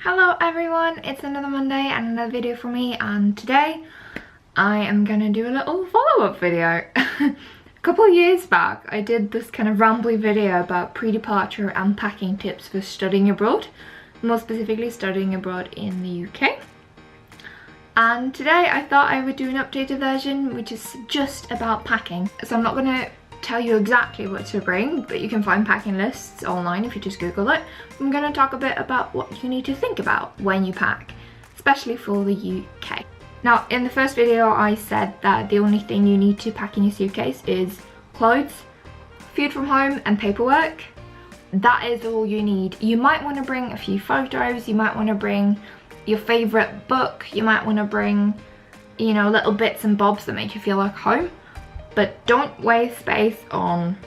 Hello everyone, it's another Monday and another video from me, and today I am gonna do a little follow-up video. A couple of years back I did this kind of rambly video about pre-departure and packing tips for studying abroad, more specifically studying abroad in the UK. And today I thought I would do an updated version which is just about packing. So I'm not gonna tell you exactly what to bring, but you can find packing lists online if you just Google it. I'm going to talk a bit about what you need to think about when you pack, especially for the UK. Now, in the first video I said that the only thing you need to pack in your suitcase is clothes, food from home and paperwork. That is all you need. You might want to bring a few photos, you might want to bring your favourite book, you might want to bring, you know, little bits and bobs that make you feel like home. But don't waste space on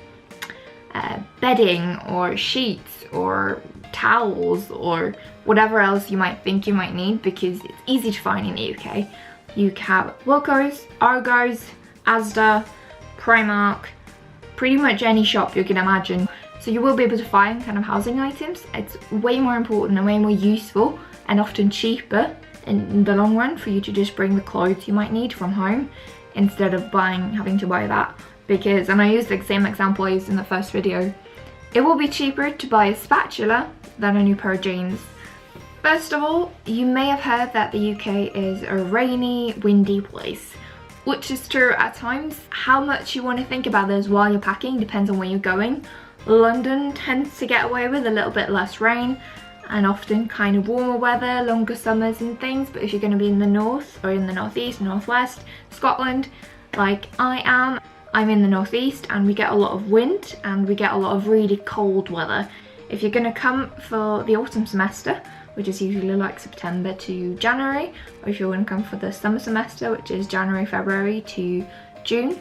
bedding or sheets or towels or whatever else you might think you might need, because it's easy to find in the UK. You have Wilko's, Argos, Asda, Primark, pretty much any shop you can imagine. So you will be able to find kind of housing items. It's way more important and way more useful and often cheaper in the long run for you to just bring the clothes you might need from home, instead of having to buy that. Because, and I used the same example I used in the first video, it will be cheaper to buy a spatula than a new pair of jeans. First of all, you may have heard that the UK is a rainy, windy place, which is true at times. How much you want to think about this while you're packing depends on where you're going. London tends to get away with a little bit less rain and often kind of warmer weather, longer summers and things. But if you're going to be in the north or in the northeast, northwest, Scotland, like I am, I'm in the northeast and we get a lot of wind and we get a lot of really cold weather. If you're going to come for the autumn semester, which is usually like September to January, or if you want to come for the summer semester, which is January, February to June,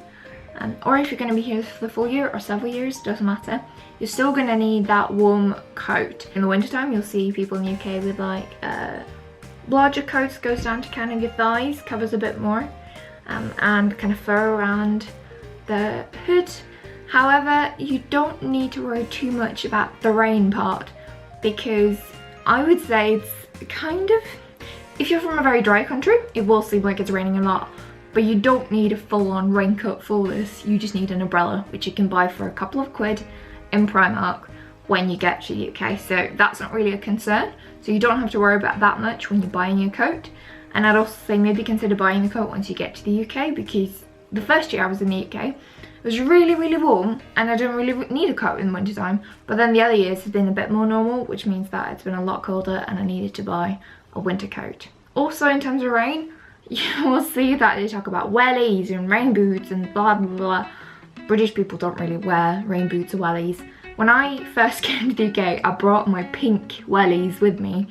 or if you're going to be here for the full year or several years, doesn't matter, you're still going to need that warm coat. In the wintertime you'll see people in the UK with like larger coats, goes down to kind of your thighs, covers a bit more, and kind of fur around the hood. However, you don't need to worry too much about the rain part, because I would say it's kind of, if you're from a very dry country, it will seem like it's raining a lot. But you don't need a full-on raincoat for this. You just need an umbrella, which you can buy for a couple of quid in Primark when you get to the UK. So that's not really a concern. So you don't have to worry about that much when you're buying your coat. And I'd also say maybe consider buying the coat once you get to the UK, because the first year I was in the UK, it was really, really warm and I didn't really need a coat in the winter time. But then the other years have been a bit more normal, which means that it's been a lot colder and I needed to buy a winter coat. Also, in terms of rain, you will see that they talk about wellies and rain boots and blah blah blah. British people don't really wear rain boots or wellies. When I first came to the UK, I brought my pink wellies with me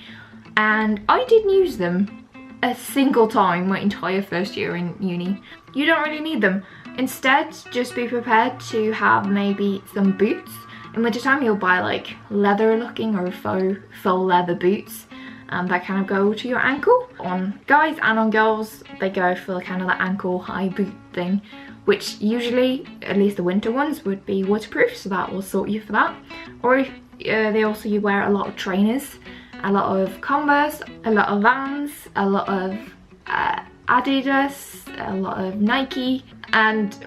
and I didn't use them a single time my entire first year in uni. You don't really need them. Instead, just be prepared to have maybe some boots. In winter time you'll buy like leather looking or faux leather boots that kind of go to your ankle. On guys and on girls, they go for kind of the ankle high boot thing, which usually, at least the winter ones, would be waterproof, so that will sort you for that. Or if, you wear a lot of trainers, a lot of Converse, a lot of Vans, a lot of Adidas, a lot of Nike,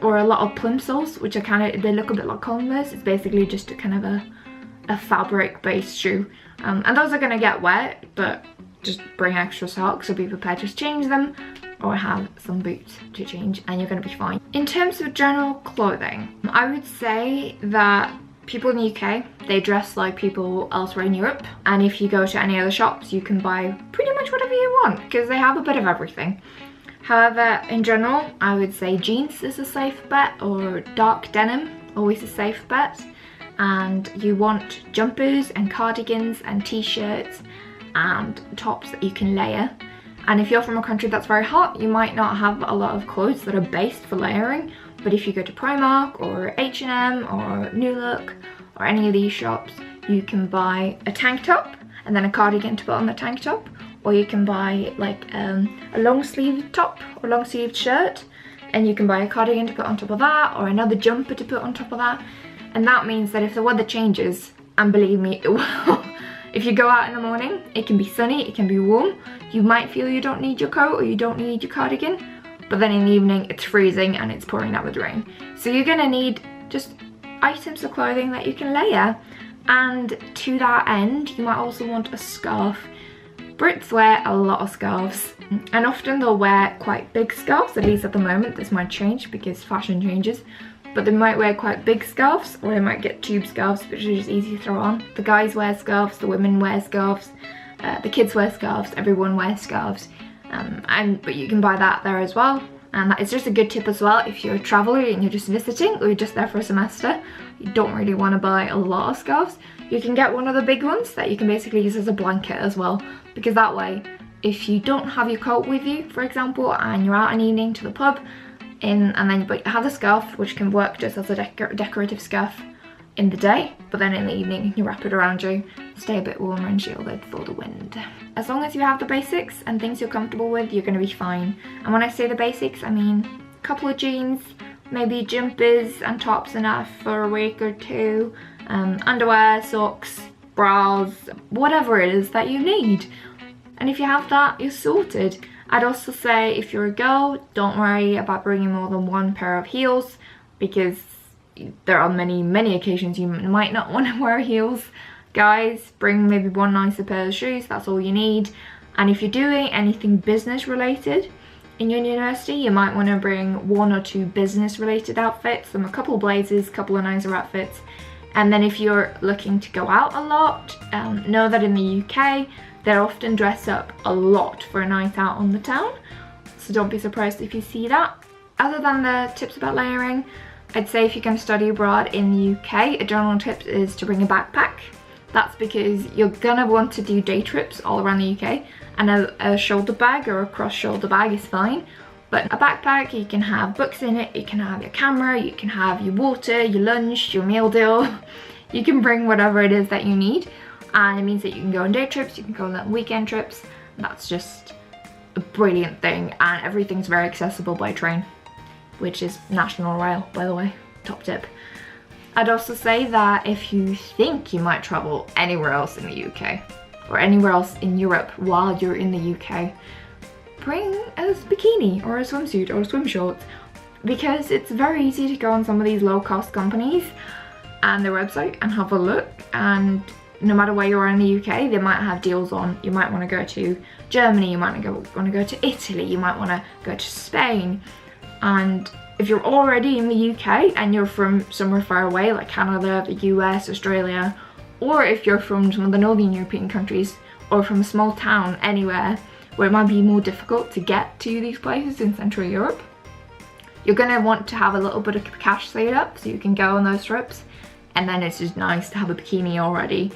or a lot of plimsolls, which are kind of, they look a bit like Converse. It's basically just a kind of a fabric based shoe, and those are going to get wet, but just bring extra socks, so be prepared to change them or have some boots to change and you're going to be fine. In terms of general clothing, I would say that people in the UK, they dress like people elsewhere in Europe, and if you go to any other shops you can buy pretty much whatever you want because they have a bit of everything. However, in general, I would say jeans is a safe bet, or dark denim, always a safe bet. And you want jumpers and cardigans and t-shirts and tops that you can layer. And if you're from a country that's very hot, you might not have a lot of clothes that are based for layering. But if you go to Primark or H&M or New Look or any of these shops, you can buy a tank top and then a cardigan to put on the tank top. Or you can buy like a long sleeve top or long sleeved shirt, and you can buy a cardigan to put on top of that, or another jumper to put on top of that. And that means that if the weather changes, and believe me, it will, If you go out in the morning, it can be sunny, it can be warm. You might feel you don't need your coat or you don't need your cardigan, but then in the evening it's freezing and it's pouring out with rain. So you're gonna need just items of clothing that you can layer. And to that end, you might also want a scarf. Brits wear a lot of scarves, and often they'll wear quite big scarves, at least at the moment. This might change because fashion changes, but they might wear quite big scarves, or they might get tube scarves, which are just easy to throw on. The guys wear scarves, the women wear scarves, the kids wear scarves, everyone wears scarves, but you can buy that there as well. And that is just a good tip as well if you're a traveller and you're just visiting or you're just there for a semester. You don't really want to buy a lot of scarves. You can get one of the big ones that you can basically use as a blanket as well, because that way, if you don't have your coat with you, for example, and you're out an evening to the pub, but you have the scarf, which can work just as a decorative scarf in the day, but then in the evening you wrap it around you, stay a bit warmer and shielded for the wind. As long as you have the basics and things you're comfortable with, you're going to be fine. And when I say the basics, I mean a couple of jeans, maybe jumpers and tops enough for a week or two, underwear, socks, bras, whatever it is that you need. And if you have that, you're sorted. I'd also say if you're a girl, don't worry about bringing more than one pair of heels, because there are many occasions you might not want to wear heels. Guys, bring maybe one nicer pair of shoes, that's all you need. And if you're doing anything business related in your university, you might want to bring 1 or 2 business related outfits, a couple of blazers, a couple of nicer outfits. And then if you're looking to go out a lot, know that in the UK, they often dress up a lot for a night out on the town. So don't be surprised if you see that. Other than the tips about layering, I'd say if you're going to study abroad in the UK, a general tip is to bring a backpack. That's because you're going to want to do day trips all around the UK, and a shoulder bag or a cross shoulder bag is fine. But a backpack, you can have books in it, you can have your camera, you can have your water, your lunch, your meal deal. You can bring whatever it is that you need, and it means that you can go on day trips, you can go on weekend trips. That's just a brilliant thing, and everything's very accessible by train, which is National Rail, by the way, top tip. I'd also say that if you think you might travel anywhere else in the UK or anywhere else in Europe while you're in the UK, bring a bikini or a swimsuit or swim shorts, because it's very easy to go on some of these low-cost companies and their website and have a look, and no matter where you are in the UK, they might have deals on. You might want to go to Germany, you might want to go to Italy, you might want to go to Spain. And if you're already in the UK and you're from somewhere far away like Canada, the US, Australia, or if you're from some of the Northern European countries or from a small town anywhere where it might be more difficult to get to these places in Central Europe, you're going to want to have a little bit of cash saved up so you can go on those trips. And then it's just nice to have a bikini already.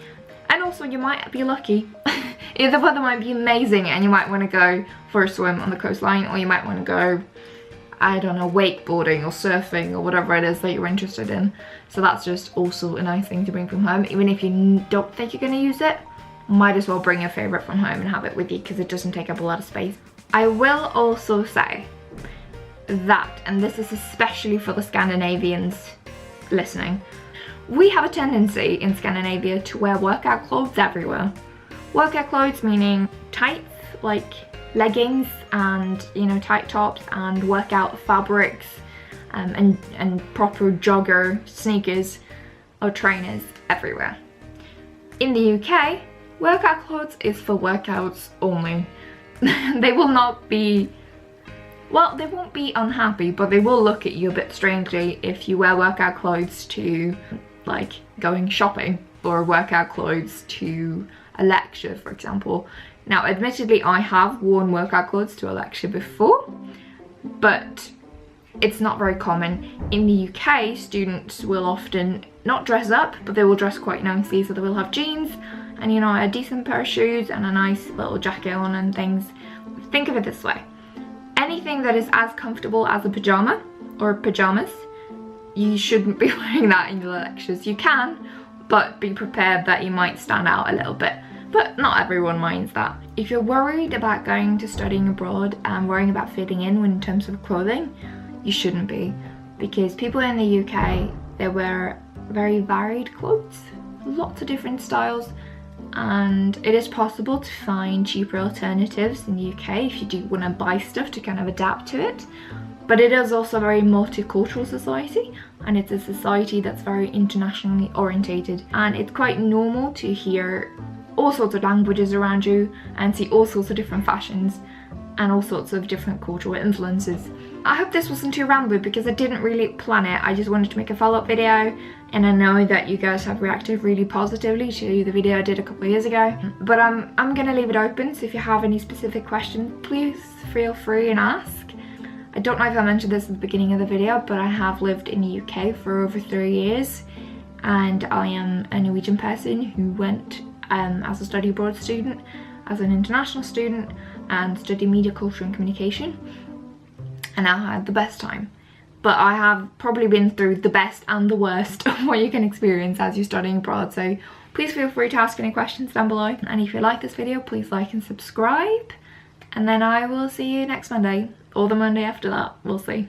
And also you might be lucky. The weather might be amazing and you might want to go for a swim on the coastline, or you might want to go, I don't know, wakeboarding or surfing or whatever it is that you're interested in. So that's just also a nice thing to bring from home. Even if you don't think you're going to use it, might as well bring your favourite from home and have it with you, because it doesn't take up a lot of space. I will also say that, and this is especially for the Scandinavians listening, we have a tendency in Scandinavia to wear workout clothes everywhere. Workout clothes meaning tights, like leggings and, you know, tight tops and workout fabrics, and proper jogger sneakers or trainers everywhere. In the UK, workout clothes is for workouts only. They will not be, well, they won't be unhappy, but they will look at you a bit strangely if you wear workout clothes to, like, going shopping, or workout clothes to a lecture, for example. Now, admittedly, I have worn workout clothes to a lecture before, but it's not very common. In the UK, students will often not dress up, but they will dress quite nicely. So they will have jeans and, you know, a decent pair of shoes and a nice little jacket on and things. Think of it this way. Anything that is as comfortable as a pyjama or pajamas, you shouldn't be wearing that in your lectures. You can, but be prepared that you might stand out a little bit. But not everyone minds that. If you're worried about going to studying abroad and worrying about fitting in terms of clothing, you shouldn't be, because people in the UK, they wear very varied clothes, lots of different styles, and it is possible to find cheaper alternatives in the UK if you do want to buy stuff to kind of adapt to it. But it is also a very multicultural society, and it's a society that's very internationally orientated, and it's quite normal to hear all sorts of languages around you and see all sorts of different fashions and all sorts of different cultural influences. I hope this wasn't too rambly because I didn't really plan it. I just wanted to make a follow-up video, and I know that you guys have reacted really positively to the video I did a couple of years ago. But I'm gonna leave it open, so if you have any specific questions, please feel free and ask. I don't know if I mentioned this at the beginning of the video, but I have lived in the UK for over 3 years, and I am a Norwegian person who went as a study abroad student, as an international student, and studied media, culture and communication, and I had the best time. But I have probably been through the best and the worst of what you can experience as you're studying abroad, so please feel free to ask any questions down below. And if you like this video, please like and subscribe, and then I will see you next Monday, or the Monday after that, we'll see.